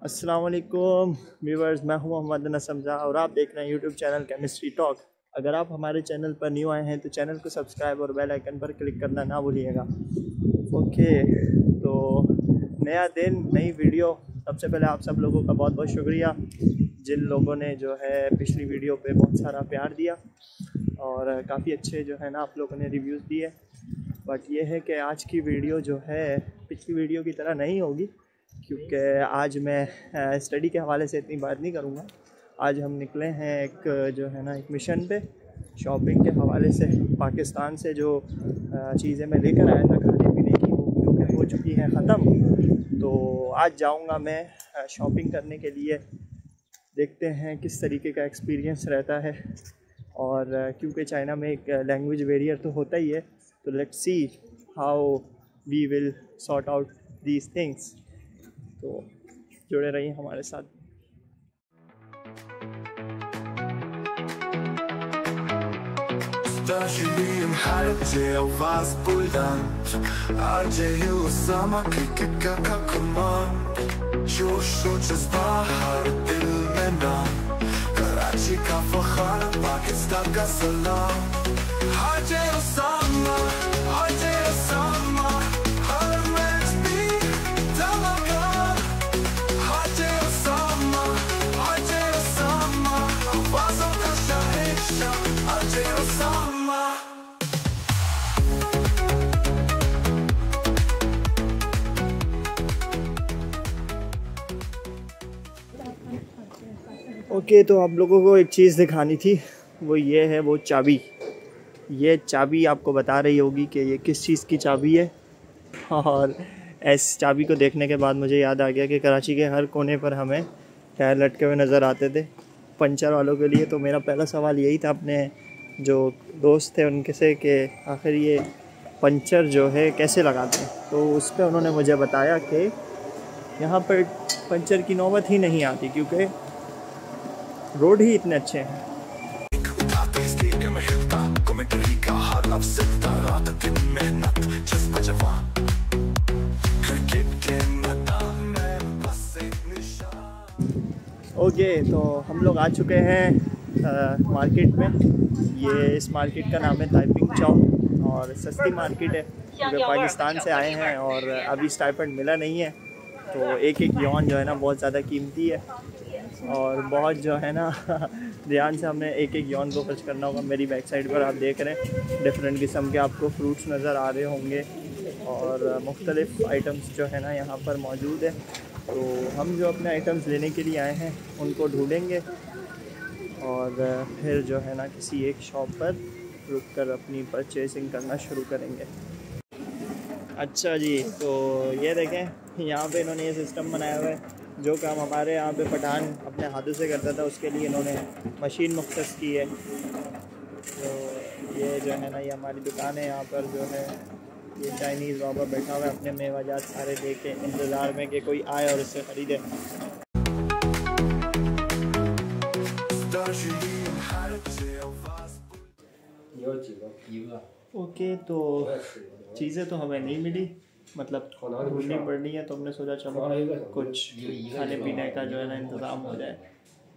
अस्सलाम वालेकुम व्यूवर्स, मैं हूं मोहम्मद नसम ज़ा और आप देख रहे हैं यूट्यूब चैनल केमिस्ट्री टॉक। अगर आप हमारे चैनल पर न्यू आए हैं तो चैनल को सब्सक्राइब और बेल आइकन पर क्लिक करना ना भूलिएगा। ओके, तो नया दिन नई वीडियो। सबसे पहले आप सब लोगों का बहुत बहुत शुक्रिया जिन लोगों ने जो है पिछली वीडियो पे बहुत सारा प्यार दिया और काफ़ी अच्छे जो है ना आप लोगों ने रिव्यूज़ दिए। बट ये है कि आज की वीडियो जो है पिछली वीडियो की तरह नहीं होगी, क्योंकि आज मैं स्टडी के हवाले से इतनी बात नहीं करूँगा। आज हम निकले हैं एक जो है ना एक मिशन पे शॉपिंग के हवाले से। पाकिस्तान से जो चीज़ें मैं लेकर आया था खाने पीने की, वो क्योंकि हो चुकी हैं ख़त्म। तो आज जाऊँगा मैं शॉपिंग करने के लिए। देखते हैं किस तरीके का एक्सपीरियंस रहता है। और क्योंकि चाइना में एक लैंग्वेज बैरियर तो होता ही है, तो let's see how we will sort out these things. तो जुड़े रहिए हमारे साथ। कराची का फखर पाकिस्तान का सलाम। हाजे ओसामा, हाजे ओसामा, हर मैच भी धमाका। हाजे ओसामा, हाजे ओसामा, आवाज़ों का शहंशाह। हाजे ओसामा। ओके, तो आप लोगों को एक चीज़ दिखानी थी, वो ये है वो चाबी। ये चाबी आपको बता रही होगी कि ये किस चीज़ की चाबी है। और इस चाबी को देखने के बाद मुझे याद आ गया कि कराची के हर कोने पर हमें टायर लटके हुए नज़र आते थे पंचर वालों के लिए। तो मेरा पहला सवाल यही था अपने जो दोस्त थे उनके से कि आखिर ये पंचर जो है कैसे लगाते हैं। तो उस पर उन्होंने मुझे बताया कि यहाँ पर पंचर की नौबत ही नहीं आती, क्योंकि रोड ही इतने अच्छे हैं। ओके, तो हम लोग आ चुके हैं मार्केट में। ये इस मार्केट का नाम है ताइपिंग चौक और सस्ती मार्केट है, क्योंकि पाकिस्तान से आए हैं और अभी स्टाइपेंड मिला नहीं है। तो एक एक यौन जो है ना बहुत ज़्यादा कीमती है और बहुत जो है ना ध्यान से हमने एक एक यौन को खर्च करना होगा। मेरी बैक साइड पर आप देख रहे हैं डिफरेंट किस्म के आपको फ्रूट्स नज़र आ रहे होंगे और मुख्तलिफ़ आइटम्स जो है ना यहाँ पर मौजूद है। तो हम जो अपने आइटम्स लेने के लिए आए हैं उनको ढूंढेंगे और फिर जो है ना किसी एक शॉप पर रुक कर अपनी परचेसिंग करना शुरू करेंगे। अच्छा जी, तो ये देखें यहाँ पे इन्होंने ये सिस्टम बनाया हुआ है। जो काम हमारे यहाँ पे पठान अपने हाथों से करता था उसके लिए इन्होंने मशीन मुख्तस की है। तो ये जो है ना ये हमारी दुकान है। यहाँ पर जो है ये चाइनीज़ बाबा बैठा हुआ है अपने मेवाजात सारे देख के इंतज़ार में कि कोई आए और इससे ख़रीदे। ओके, तो चीज़ें तो हमें नहीं मिली, मतलब ढूंढनी पड़नी है। तो हमने सोचा चलो कुछ खाने पीने का जो है ना इंतज़ाम हो जाए।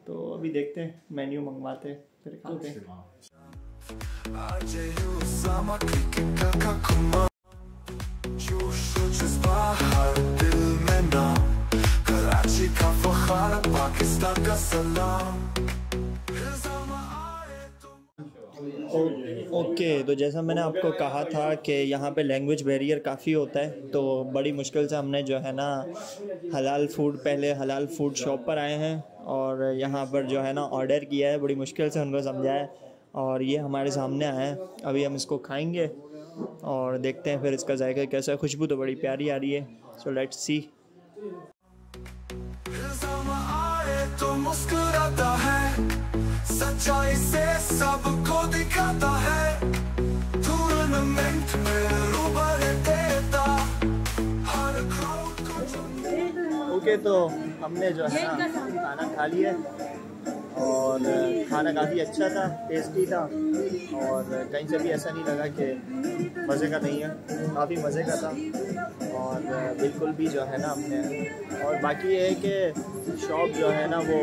तो अभी देखते हैं, मेन्यू मंगवाते फिर खाते हैं। ओके, तो जैसा मैंने आपको कहा था कि यहाँ पे लैंग्वेज बैरियर काफ़ी होता है, तो बड़ी मुश्किल से हमने जो है ना हलाल फूड शॉप पर आए हैं और यहाँ पर जो है ना ऑर्डर किया है। बड़ी मुश्किल से उनको समझाया और ये हमारे सामने आया है। अभी हम इसको खाएंगे और देखते हैं फिर इसका जायका कैसा है। खुशबू तो बड़ी प्यारी आ रही है, सो लेट्स सी। तो मुस्कुराता है, सच्चाई से सबको दिखाता है, टूर्नामेंट में रूबरे देता हर क्राउड को। ओके, तो हमने जो है ना खाना खा लिया और खाना काफ़ी अच्छा था, टेस्टी था। और कहीं से भी ऐसा नहीं लगा कि मज़े का नहीं है, काफ़ी मज़े का था। और बिल्कुल भी जो है ना हमने, और बाकी ये है कि शॉप जो है ना वो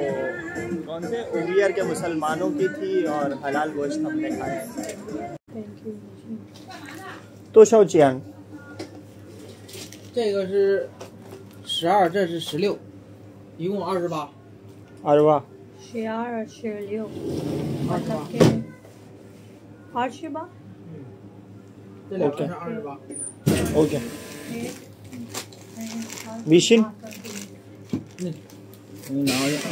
कौन से ओवियर के मुसलमानों की थी और हलाल गोश्त हमने खाया है।多少钱？这个是12，这是16，一共28。28。12、16， 28， 28。这两个是28。 okay. Mission 你拿去啊。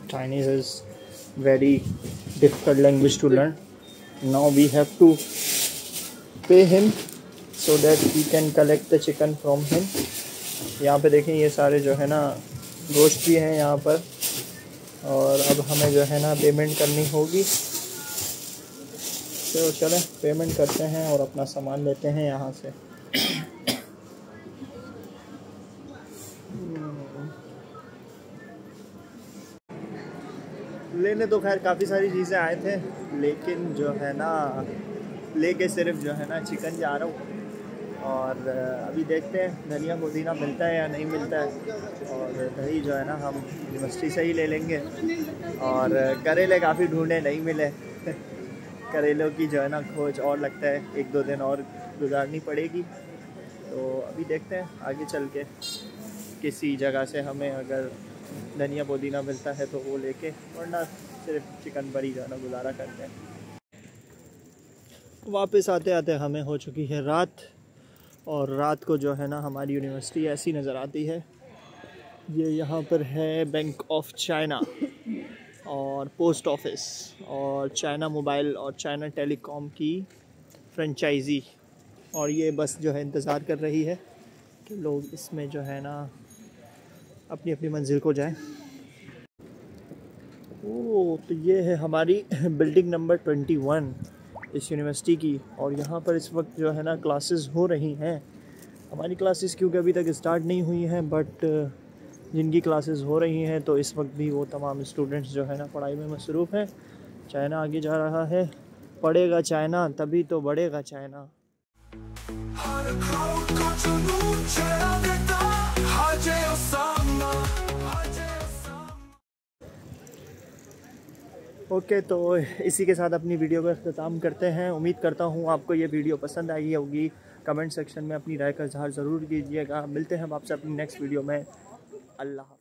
Chinese is very difficult language to learn. Now we have to pay him so that we can collect the chicken from him. यहाँ पे देखें ये सारे जो है ना गोश्त भी हैं यहाँ पर, और अब हमें जो है ना पेमेंट करनी होगी। तो चलें पेमेंट करते हैं और अपना सामान लेते हैं यहाँ से। लेने तो खैर काफ़ी सारी चीज़ें आए थे, लेकिन जो है ना लेके सिर्फ जो है ना चिकन जा रहा हूँ। और अभी देखते हैं धनिया पुदीना मिलता है या नहीं मिलता है। और दही जो है ना हम यूनिवर्सिटी से ही ले लेंगे। और करेले काफ़ी ढूंढे, नहीं मिले। करेलों की जो है ना खोज और लगता है 1-2 दिन और गुजारनी पड़ेगी। तो अभी देखते हैं आगे चल के किसी जगह से हमें अगर धनिया पुदीना मिलता है तो वो लेके, वरना सिर्फ चिकन पर ही जो है ना गुजारा करते हैं। वापस आते आते हमें हो चुकी है रात, और रात को जो है ना हमारी यूनिवर्सिटी ऐसी नज़र आती है। ये यहाँ पर है बैंक ऑफ चाइना और पोस्ट ऑफिस और चाइना मोबाइल और चाइना टेलीकॉम की फ्रेंचाइजी। और ये बस जो है इंतज़ार कर रही है कि लोग इसमें जो है ना अपनी अपनी मंजिल को जाएं। ओह, तो ये है हमारी बिल्डिंग नंबर 21 इस यूनिवर्सिटी की। और यहाँ पर इस वक्त जो है ना क्लासेस हो रही हैं। हमारी क्लासेस क्योंकि अभी तक स्टार्ट नहीं हुई हैं, बट जिनकी क्लासेस हो रही हैं तो इस वक्त भी वो तमाम स्टूडेंट्स जो है ना पढ़ाई में मसरूफ़ हैं। चाइना आगे जा रहा है, पढ़ेगा चाइना तभी तो बढ़ेगा चाइना। ओके, तो इसी के साथ अपनी वीडियो का अख्ताम करते हैं। उम्मीद करता हूँ आपको ये वीडियो पसंद आई होगी। कमेंट सेक्शन में अपनी राय का इज़हार ज़रूर कीजिएगा। मिलते हैं हम आपसे अपनी नेक्स्ट वीडियो में। अल्लाह।